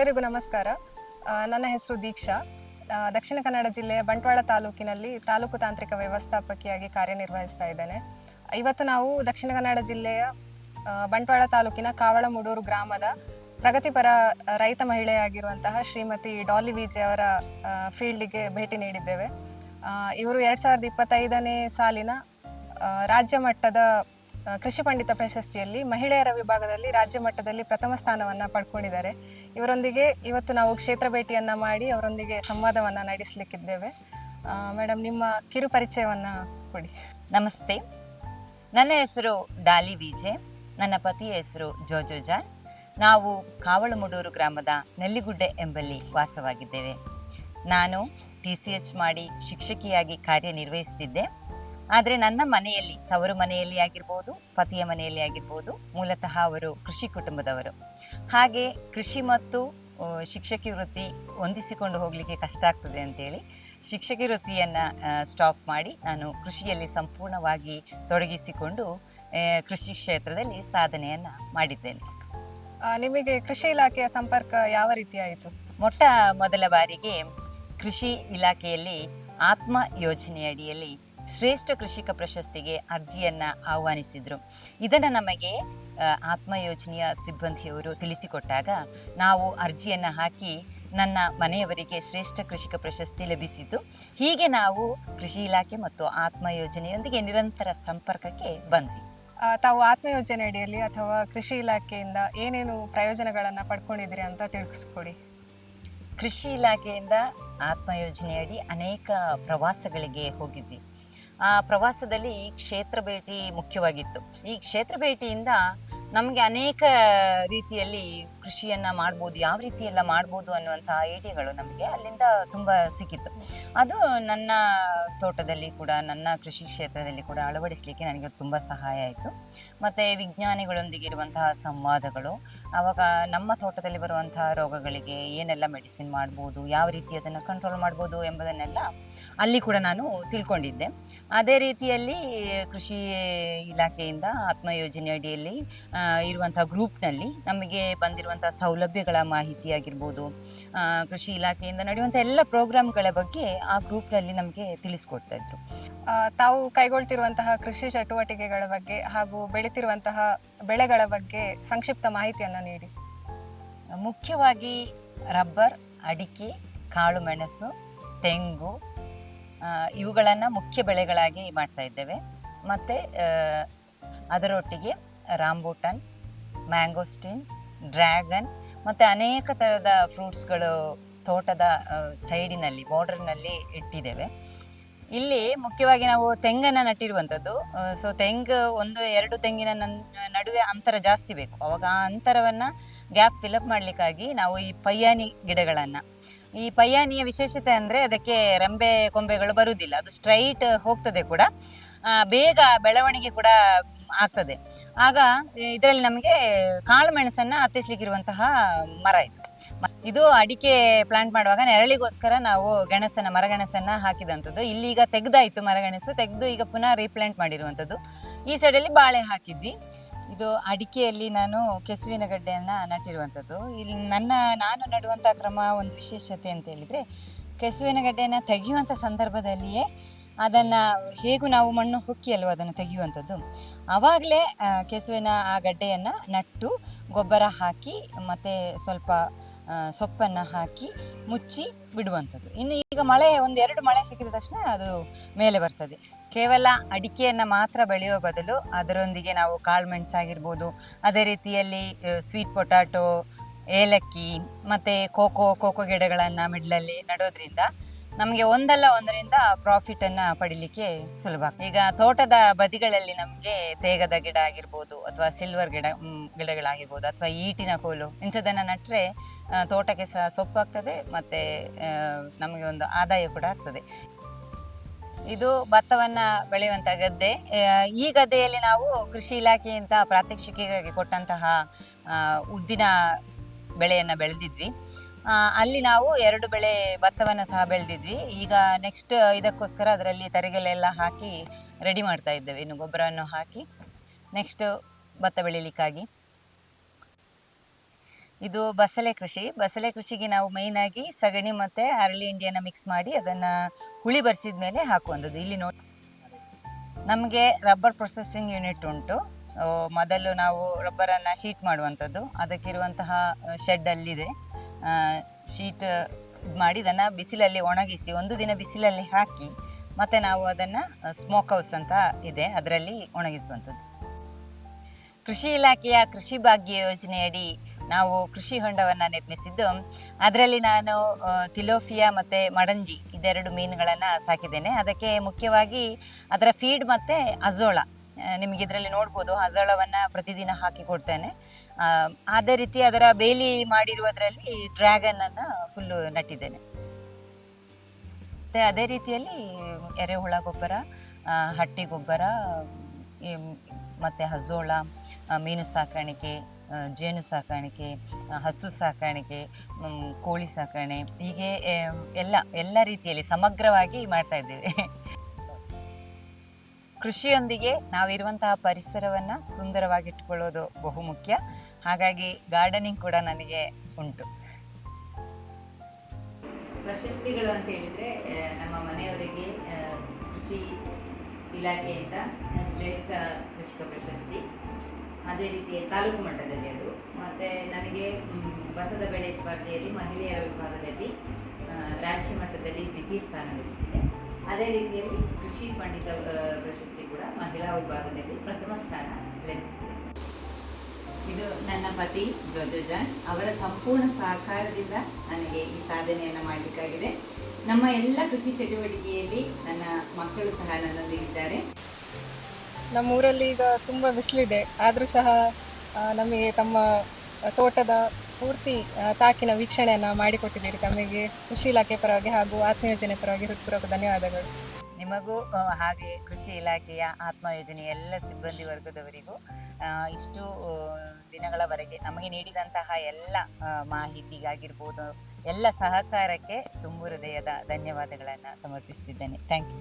ಎಲ್ಲರಿಗೂ ನಮಸ್ಕಾರ. ನನ್ನ ಹೆಸರು ದೀಕ್ಷಾ. ದಕ್ಷಿಣ ಕನ್ನಡ ಜಿಲ್ಲೆಯ ಬಂಟ್ವಾಳ ತಾಲೂಕಿನಲ್ಲಿ ತಾಲೂಕು ತಾಂತ್ರಿಕ ವ್ಯವಸ್ಥಾಪಕಿಯಾಗಿ ಕಾರ್ಯನಿರ್ವಹಿಸ್ತಾ ಇದ್ದೇನೆ. ಇವತ್ತು ನಾವು ದಕ್ಷಿಣ ಕನ್ನಡ ಜಿಲ್ಲೆಯ ಬಂಟ್ವಾಳ ತಾಲೂಕಿನ ಕಾವಳಮುಡೂರು ಗ್ರಾಮದ ಪ್ರಗತಿಪರ ರೈತ ಮಹಿಳೆಯಾಗಿರುವಂತಹ ಶ್ರೀಮತಿ ಡಾಲಿ ವಿಜೆ ಅವರ ಫೀಲ್ಡಿಗೆ ಭೇಟಿ ನೀಡಿದ್ದೇವೆ. ಇವರು 2025ನೇ ಸಾಲಿನ ರಾಜ್ಯ ಮಟ್ಟದ ಕೃಷಿ ಪಂಡಿತ ಪ್ರಶಸ್ತಿಯಲ್ಲಿ ಮಹಿಳೆಯರ ವಿಭಾಗದಲ್ಲಿ ರಾಜ್ಯ ಮಟ್ಟದಲ್ಲಿ ಪ್ರಥಮ ಸ್ಥಾನವನ್ನು ಪಡ್ಕೊಂಡಿದ್ದಾರೆ. ಇವರೊಂದಿಗೆ ಇವತ್ತು ನಾವು ಕ್ಷೇತ್ರ ಭೇಟಿಯನ್ನು ಮಾಡಿ ಅವರೊಂದಿಗೆ ಸಂವಾದವನ್ನು ನಡೆಸಲಿಕ್ಕಿದ್ದೇವೆ. ಮೇಡಮ್, ನಿಮ್ಮ ಕಿರು ಪರಿಚಯವನ್ನು ಕೊಡಿ. ನಮಸ್ತೆ, ನನ್ನ ಹೆಸರು ಡಾಲಿ ವಿಜೆ, ನನ್ನ ಪತಿಯ ಹೆಸರು ಜೋಜೋಜಾನ್. ನಾವು ಕಾವಳಮುಡೂರು ಗ್ರಾಮದ ನೆಲ್ಲಿಗುಡ್ಡೆ ಎಂಬಲ್ಲಿ ವಾಸವಾಗಿದ್ದೇವೆ. ನಾನು TCH ಮಾಡಿ ಶಿಕ್ಷಕಿಯಾಗಿ ಕಾರ್ಯನಿರ್ವಹಿಸುತ್ತಿದ್ದೆ. ಆದರೆ ನನ್ನ ಮನೆಯಲ್ಲಿ, ತವರು ಮನೆಯಲ್ಲಿ ಆಗಿರ್ಬೋದು, ಪತಿಯ ಮನೆಯಲ್ಲಿ ಆಗಿರ್ಬೋದು, ಮೂಲತಃ ಅವರು ಕೃಷಿ ಕುಟುಂಬದವರು. ಹಾಗೆ ಕೃಷಿ ಮತ್ತು ಶಿಕ್ಷಕಿ ವೃತ್ತಿ ಹೊಂದಿಸಿಕೊಂಡು ಹೋಗಲಿಕ್ಕೆ ಕಷ್ಟ ಆಗ್ತದೆ ಅಂತೇಳಿ ಶಿಕ್ಷಕಿ ವೃತ್ತಿಯನ್ನು ಸ್ಟಾಪ್ ಮಾಡಿ ನಾನು ಕೃಷಿಯಲ್ಲಿ ಸಂಪೂರ್ಣವಾಗಿ ತೊಡಗಿಸಿಕೊಂಡು ಕೃಷಿ ಕ್ಷೇತ್ರದಲ್ಲಿ ಸಾಧನೆಯನ್ನು ಮಾಡಿದ್ದೇನೆ. ನಿಮಗೆ ಕೃಷಿ ಇಲಾಖೆಯ ಸಂಪರ್ಕ ಯಾವ ರೀತಿ ಆಯಿತು? ಮೊಟ್ಟ ಮೊದಲ ಬಾರಿಗೆ ಕೃಷಿ ಇಲಾಖೆಯಲ್ಲಿ ಆತ್ಮ ಯೋಜನೆಯಡಿಯಲ್ಲಿ ಶ್ರೇಷ್ಠ ಕೃಷಿಕ ಪ್ರಶಸ್ತಿಗೆ ಅರ್ಜಿಯನ್ನು ಆಹ್ವಾನಿಸಿದರು. ಇದನ್ನು ನಮಗೆ ಆತ್ಮ ಯೋಜನೆಯ ಸಿಬ್ಬಂದಿಯವರು ತಿಳಿಸಿಕೊಟ್ಟಾಗ ನಾವು ಅರ್ಜಿಯನ್ನು ಹಾಕಿ ನನ್ನ ಮನೆಯವರಿಗೆ ಶ್ರೇಷ್ಠ ಕೃಷಿಕ ಪ್ರಶಸ್ತಿ ಲಭಿಸಿತು. ಹೀಗೆ ನಾವು ಕೃಷಿ ಇಲಾಖೆ ಮತ್ತು ಆತ್ಮ ಯೋಜನೆಯೊಂದಿಗೆ ನಿರಂತರ ಸಂಪರ್ಕಕ್ಕೆ ಬಂದ್ವಿ. ತಾವು ಆತ್ಮ ಯೋಜನೆ ಅಡಿಯಲ್ಲಿ ಅಥವಾ ಕೃಷಿ ಇಲಾಖೆಯಿಂದ ಏನೇನು ಪ್ರಯೋಜನಗಳನ್ನು ಪಡ್ಕೊಂಡಿದ್ದೀರಿ ಅಂತ ತಿಳಿಸ್ಕೊಡಿ. ಕೃಷಿ ಇಲಾಖೆಯಿಂದ ಆತ್ಮ ಯೋಜನೆಯಡಿ ಅನೇಕ ಪ್ರವಾಸಗಳಿಗೆ ಹೋಗಿದ್ವಿ. ಆ ಪ್ರವಾಸದಲ್ಲಿ ಕ್ಷೇತ್ರ ಭೇಟಿ ಮುಖ್ಯವಾಗಿತ್ತು. ಈ ಕ್ಷೇತ್ರ ಭೇಟಿಯಿಂದ ನಮಗೆ ಅನೇಕ ರೀತಿಯಲ್ಲಿ ಕೃಷಿಯನ್ನು ಮಾಡ್ಬೋದು, ಯಾವ ರೀತಿ ಎಲ್ಲ ಮಾಡ್ಬೋದು ಅನ್ನುವಂಥ ಐಡಿಯಾಗಳು ನಮಗೆ ಅಲ್ಲಿಂದ ತುಂಬ ಸಿಕ್ಕಿತ್ತು. ಅದು ನನ್ನ ತೋಟದಲ್ಲಿ ಕೂಡ, ನನ್ನ ಕೃಷಿ ಕ್ಷೇತ್ರದಲ್ಲಿ ಕೂಡ ಅಳವಡಿಸಲಿಕ್ಕೆ ನನಗೆ ತುಂಬ ಸಹಾಯ ಆಯಿತು. ಮತ್ತು ವಿಜ್ಞಾನಿಗಳೊಂದಿಗೆ ಇರುವಂತಹ ಸಂವಾದಗಳು, ಆವಾಗ ನಮ್ಮ ತೋಟದಲ್ಲಿ ಬರುವಂತಹ ರೋಗಗಳಿಗೆ ಏನೆಲ್ಲ ಮೆಡಿಸಿನ್ ಮಾಡ್ಬೋದು, ಯಾವ ರೀತಿ ಅದನ್ನು ಕಂಟ್ರೋಲ್ ಮಾಡ್ಬೋದು ಎಂಬುದನ್ನೆಲ್ಲ ಅಲ್ಲಿ ಕೂಡ ನಾನು ತಿಳ್ಕೊಂಡಿದ್ದೆ. ಅದೇ ರೀತಿಯಲ್ಲಿ ಕೃಷಿ ಇಲಾಖೆಯಿಂದ ಆತ್ಮ ಯೋಜನೆ ಅಡಿಯಲ್ಲಿ ಇರುವಂಥ ಗ್ರೂಪ್ನಲ್ಲಿ ನಮಗೆ ಬಂದಿರುವಂಥ ಸೌಲಭ್ಯಗಳ ಮಾಹಿತಿ ಆಗಿರ್ಬೋದು, ಕೃಷಿ ಇಲಾಖೆಯಿಂದ ನಡೆಯುವಂಥ ಎಲ್ಲ ಪ್ರೋಗ್ರಾಮ್ಗಳ ಬಗ್ಗೆ ಆ ಗ್ರೂಪ್ನಲ್ಲಿ ನಮಗೆ ತಿಳಿಸ್ಕೊಡ್ತಾ ಇದ್ರು. ತಾವು ಕೈಗೊಳ್ತಿರುವಂತಹ ಕೃಷಿ ಚಟುವಟಿಕೆಗಳ ಬಗ್ಗೆ ಹಾಗೂ ಬೆಳೀತಿರುವಂತಹ ಬೆಳೆಗಳ ಬಗ್ಗೆ ಸಂಕ್ಷಿಪ್ತ ಮಾಹಿತಿಯನ್ನು ನೀಡಿ. ಮುಖ್ಯವಾಗಿ ರಬ್ಬರ್, ಅಡಿಕೆ, ಕಾಳುಮೆಣಸು, ತೆಂಗು ಇವುಗಳನ್ನು ಮುಖ್ಯ ಬೆಳೆಗಳಾಗಿ ಮಾಡ್ತಾ ಇದ್ದೇವೆ. ಮತ್ತು ಅದರೊಟ್ಟಿಗೆ ರಾಂಬೂಟನ್, ಮ್ಯಾಂಗೋಸ್ಟಿನ್, ಡ್ರ್ಯಾಗನ್ ಮತ್ತು ಅನೇಕ ಥರದ ಫ್ರೂಟ್ಸ್ಗಳು ತೋಟದ ಸೈಡಿನಲ್ಲಿ, ಬಾರ್ಡರ್ನಲ್ಲಿ ಇಟ್ಟಿದ್ದೇವೆ. ಇಲ್ಲಿ ಮುಖ್ಯವಾಗಿ ನಾವು ತೆಂಗನ್ನು ನಟ್ಟಿರುವಂಥದ್ದು. ಸೊ ತೆಂಗು 1-2 ತೆಂಗಿನ ನಡುವೆ ಅಂತರ ಜಾಸ್ತಿ ಬೇಕು. ಅವಾಗ ಆ ಅಂತರವನ್ನು ಗ್ಯಾಪ್ ಫಿಲಪ್ ಮಾಡಲಿಕ್ಕಾಗಿ ನಾವು ಈ ಪಯ್ಯಾನಿ ಗಿಡಗಳನ್ನು, ಈ ಪಯ್ಯಾನಿಯ ವಿಶೇಷತೆ ಅಂದರೆ ಅದಕ್ಕೆ ರೆಂಬೆ ಕೊಂಬೆಗಳು ಬರುವುದಿಲ್ಲ, ಅದು ಸ್ಟ್ರೈಟ್ ಹೋಗ್ತದೆ ಕೂಡ, ಬೇಗ ಬೆಳವಣಿಗೆ ಕೂಡ ಆಗ್ತದೆ. ಆಗ ಇದರಲ್ಲಿ ನಮಗೆ ಕಾಳು ಮೆಣಸನ್ನು ಹತ್ತಿಸ್ಲಿಕ್ಕಿರುವಂತಹ ಮರ ಇದು. ಇದು ಅಡಿಕೆ ಪ್ಲಾಂಟ್ ಮಾಡುವಾಗ ನೆರಳಿಗೋಸ್ಕರ ನಾವು ಮರಗೆಣಸನ್ನು ಹಾಕಿದಂಥದ್ದು. ಇಲ್ಲೀಗ ತೆಗೆದಾಯಿತು, ಮರಗೆಣಸು ತೆಗೆದು ಈಗ ಪುನಃ ರೀಪ್ಲಾಂಟ್ ಮಾಡಿರುವಂಥದ್ದು. ಈ ಸೈಡಲ್ಲಿ ಬಾಳೆ ಹಾಕಿದ್ವಿ. ಇದು ಅಡಿಕೆಯಲ್ಲಿ ನಾನು ಕೆಸುವಿನ ಗಡ್ಡೆಯನ್ನು ನಟ್ಟಿರುವಂಥದ್ದು. ಇಲ್ಲಿ ನಾನು ನಡುವಂಥ ಕ್ರಮ ಒಂದು ವಿಶೇಷತೆ ಅಂತ ಹೇಳಿದರೆ, ಕೆಸುವಿನ ಗಡ್ಡೆಯನ್ನು ತೆಗೆಯುವಂಥ ಸಂದರ್ಭದಲ್ಲಿಯೇ ಅದನ್ನು ಹೇಗೂ ನಾವು ಮಣ್ಣು ಹೊಕ್ಕಿ ಅಲ್ವ ಅದನ್ನು ತೆಗೆಯುವಂಥದ್ದು, ಆವಾಗಲೇ ಕೆಸುವಿನ ಆ ಗಡ್ಡೆಯನ್ನು ನಟ್ಟು ಗೊಬ್ಬರ ಹಾಕಿ ಮತ್ತು ಸ್ವಲ್ಪ ಸೊಪ್ಪನ್ನು ಹಾಕಿ ಮುಚ್ಚಿ ಬಿಡುವಂಥದ್ದು. ಇನ್ನು ಈಗ ಮಳೆ 1-2 ಮಳೆ ಸಿಕ್ಕಿದ ತಕ್ಷಣ ಅದು ಮೇಲೆ ಬರ್ತದೆ. ಕೇವಲ ಅಡಿಕೆಯನ್ನು ಮಾತ್ರ ಬೆಳೆಯುವ ಬದಲು ಅದರೊಂದಿಗೆ ನಾವು ಕಾಳುಮೆಣಸು ಆಗಿರ್ಬೋದು, ಅದೇ ರೀತಿಯಲ್ಲಿ ಸ್ವೀಟ್ ಪೊಟ್ಯಾಟೊ, ಏಲಕ್ಕಿ ಮತ್ತು ಕೋಕೋ ಗಿಡಗಳನ್ನು ಮಿಡ್ಲಲ್ಲಿ ನಡೋದ್ರಿಂದ ನಮಗೆ ಒಂದಲ್ಲ ಒಂದರಿಂದ ಪ್ರಾಫಿಟನ್ನು ಪಡಿಲಿಕ್ಕೆ ಸುಲಭ. ಈಗ ತೋಟದ ಬದಿಗಳಲ್ಲಿ ನಮಗೆ ತೇಗದ ಗಿಡ ಆಗಿರ್ಬೋದು, ಅಥವಾ ಸಿಲ್ವರ್ ಗಿಡಗಳಾಗಿರ್ಬೋದು, ಅಥವಾ ಈಟಿನ ಕೋಲು ಇಂಥದ್ದನ್ನು ನಟ್ಟರೆ ತೋಟಕ್ಕೆ ಸಹ ಸೊಪ್ಪಾಗ್ತದೆ ಮತ್ತು ನಮಗೆ ಒಂದು ಆದಾಯ ಕೂಡ ಆಗ್ತದೆ. ಇದು ಭತ್ತವನ್ನು ಬೆಳೆಯುವಂಥ ಗದ್ದೆ. ಈ ಗದ್ದೆಯಲ್ಲಿ ನಾವು ಕೃಷಿ ಇಲಾಖೆಯಿಂದ ಪ್ರಾತ್ಯಕ್ಷಿಕೆಗಾಗಿ ಕೊಟ್ಟಂತಹ ಉದ್ದಿನ ಬೆಳೆಯನ್ನು ಬೆಳೆದಿದ್ವಿ. ಅಲ್ಲಿ ನಾವು 2 ಬೆಳೆ ಭತ್ತವನ್ನು ಸಹ ಬೆಳೆದಿದ್ವಿ. ಈಗ ನೆಕ್ಸ್ಟ್ ಇದಕ್ಕೋಸ್ಕರ ಅದರಲ್ಲಿ ತರಗೆಲೆಲ್ಲ ಹಾಕಿ ರೆಡಿ ಮಾಡ್ತಾ ಇದ್ದೇವೆ. ಇನ್ನು ಗೊಬ್ಬರವನ್ನು ಹಾಕಿ ನೆಕ್ಸ್ಟ್ ಭತ್ತ ಬೆಳೀಲಿಕ್ಕಾಗಿ ಇದು ಬಸಳೆ ಕೃಷಿಗೆ ನಾವು ಮೈನ್ ಆಗಿ ಸಗಣಿ ಮತ್ತೆ ಅರಳಿ ಇಂಡಿಯನ್ನ ಮಿಕ್ಸ್ ಮಾಡಿ ಅದನ್ನ ಹುಳಿ ಬರ್ಸಿದ ಮೇಲೆ ಹಾಕುವಂಥದ್ದು. ಇಲ್ಲಿ ನೋಡಿ ನಮಗೆ ರಬ್ಬರ್ ಪ್ರೊಸೆಸಿಂಗ್ ಯೂನಿಟ್ ಉಂಟು. ಮೊದಲು ನಾವು ರಬ್ಬರನ್ನು ಶೀಟ್ ಮಾಡುವಂಥದ್ದು, ಅದಕ್ಕಿರುವಂತಹ ಶೆಡ್ ಅಲ್ಲಿದೆ. ಶೀಟ್ ಇದು ಮಾಡಿ ಇದನ್ನು ಬಿಸಿಲಲ್ಲಿ ಒಣಗಿಸಿ 1 ದಿನ ಬಿಸಿಲಲ್ಲಿ ಹಾಕಿ ಮತ್ತೆ ನಾವು ಅದನ್ನು ಸ್ಮೋಕ್ ಹೌಸ್ ಅಂತ ಇದೆ, ಅದರಲ್ಲಿ ಒಣಗಿಸುವಂಥದ್ದು. ಕೃಷಿ ಇಲಾಖೆಯ ಕೃಷಿ ಭಾಗ್ಯ ಯೋಜನೆಯಡಿ ನಾವು ಕೃಷಿ ಹೊಂಡವನ್ನು ನಿರ್ಮಿಸಿದ್ದು. ಅದರಲ್ಲಿ ನಾನು ತಿಲೋಫಿಯಾ ಮತ್ತು ಮಡಂಜಿ ಇದೆರಡು ಮೀನುಗಳನ್ನು ಸಾಕಿದ್ದೇನೆ. ಅದಕ್ಕೆ ಮುಖ್ಯವಾಗಿ ಅದರ ಫೀಡ್ ಮತ್ತು ಅಜೋಳ, ನಿಮಗೆ ಇದರಲ್ಲಿ ನೋಡ್ಬೋದು, ಅಜೋಳವನ್ನು ಪ್ರತಿದಿನ ಹಾಕಿ ಕೊಡ್ತೇನೆ. ಅದೇ ರೀತಿ ಅದರ ಬೇಲಿ ಮಾಡಿರುವುದರಲ್ಲಿ ಡ್ರ್ಯಾಗನನ್ನು ಫುಲ್ಲು ನಟ್ಟಿದ್ದೇನೆ. ಮತ್ತು ಅದೇ ರೀತಿಯಲ್ಲಿ ಎರೆಹುಳ ಗೊಬ್ಬರ, ಹಟ್ಟಿ ಗೊಬ್ಬರ ಮತ್ತು ಅಜೋಳ, ಮೀನು ಸಾಕಾಣಿಕೆ, ಜೇನು ಸಾಕಾಣಿಕೆ, ಹಸು ಸಾಕಾಣಿಕೆ, ಕೋಳಿ ಸಾಕಣೆ, ಹೀಗೆ ಎಲ್ಲ ರೀತಿಯಲ್ಲಿ ಸಮಗ್ರವಾಗಿ ಮಾಡ್ತಾ ಇದ್ದೇವೆ. ಕೃಷಿಯೊಂದಿಗೆ ನಾವಿರುವಂತಹ ಪರಿಸರವನ್ನು ಸುಂದರವಾಗಿಟ್ಕೊಳ್ಳೋದು ಬಹುಮುಖ್ಯ. ಹಾಗಾಗಿ ಗಾರ್ಡನಿಂಗ್ ಕೂಡ ನನಗೆ ಉಂಟು. ಪ್ರಶಸ್ತಿಗಳು ಅಂತ ಹೇಳಿದರೆ ನಮ್ಮ ಮನೆಯವರಿಗೆ ಕೃಷಿ ಇಲಾಖೆಯಿಂದ ಶ್ರೇಷ್ಠ ಕೃಷಿಕ ಪ್ರಶಸ್ತಿ, ಅದೇ ರೀತಿ ತಾಲೂಕು ಮಟ್ಟದಲ್ಲಿ ಅದು, ಮತ್ತು ನನಗೆ ಭತ್ತದ ಬೆಳೆ ಸ್ಪರ್ಧೆಯಲ್ಲಿ ಮಹಿಳೆಯರ ವಿಭಾಗದಲ್ಲಿ ರಾಜ್ಯ ಮಟ್ಟದಲ್ಲಿ ದ್ವಿತೀಯ ಸ್ಥಾನ ಲಭಿಸಿದೆ. ಅದೇ ರೀತಿಯಲ್ಲಿ ಕೃಷಿ ಪಂಡಿತ ಪ್ರಶಸ್ತಿ ಕೂಡ ಮಹಿಳಾ ವಿಭಾಗದಲ್ಲಿ ಪ್ರಥಮ ಸ್ಥಾನ ಲಭಿಸಿದೆ. ಇದು ನನ್ನ ಪತಿ ಜೋಜೋಜಾನ್, ಅವರ ಸಂಪೂರ್ಣ ಸಹಕಾರದಿಂದ ನನಗೆ ಈ ಸಾಧನೆಯನ್ನು ಮಾಡಲಿಕ್ಕಾಗಿದೆ. ನಮ್ಮ ಎಲ್ಲ ಕೃಷಿ ಚಟುವಟಿಕೆಯಲ್ಲಿ ನನ್ನ ಮಕ್ಕಳು ಸಹ ನನ್ನೊಂದಿಗಿದ್ದಾರೆ. ನಮ್ಮೂರಲ್ಲಿ ಈಗ ತುಂಬ ಬಿಸಿಲಿದೆ, ಆದರೂ ಸಹ ನಮಗೆ ತಮ್ಮ ತೋಟದ ಪೂರ್ತಿ ತಾಕಿನ ವೀಕ್ಷಣೆಯನ್ನು ಮಾಡಿಕೊಟ್ಟಿದ್ದೀರಿ. ತಮಗೆ ಕೃಷಿ ಇಲಾಖೆ ಪರವಾಗಿ ಹಾಗೂ ಆತ್ಮ ಯೋಜನೆ ಪರವಾಗಿ ಹೃತ್ಪೂರ್ವಕ ಧನ್ಯವಾದಗಳು. ನಿಮಗೂ ಹಾಗೆ ಕೃಷಿ ಇಲಾಖೆಯ ಆತ್ಮ ಯೋಜನೆ ಎಲ್ಲ ಸಿಬ್ಬಂದಿ ವರ್ಗದವರಿಗೂ ಇಷ್ಟು ದಿನಗಳವರೆಗೆ ನಮಗೆ ನೀಡಿದಂತಹ ಎಲ್ಲ ಮಾಹಿತಿಗಾಗಿರ್ಬೋದು, ಎಲ್ಲ ಸಹಕಾರಕ್ಕೆ ತುಂಬು ಹೃದಯದ ಧನ್ಯವಾದಗಳನ್ನು ಸಮರ್ಪಿಸ್ತಿದ್ದೇನೆ. Thank you.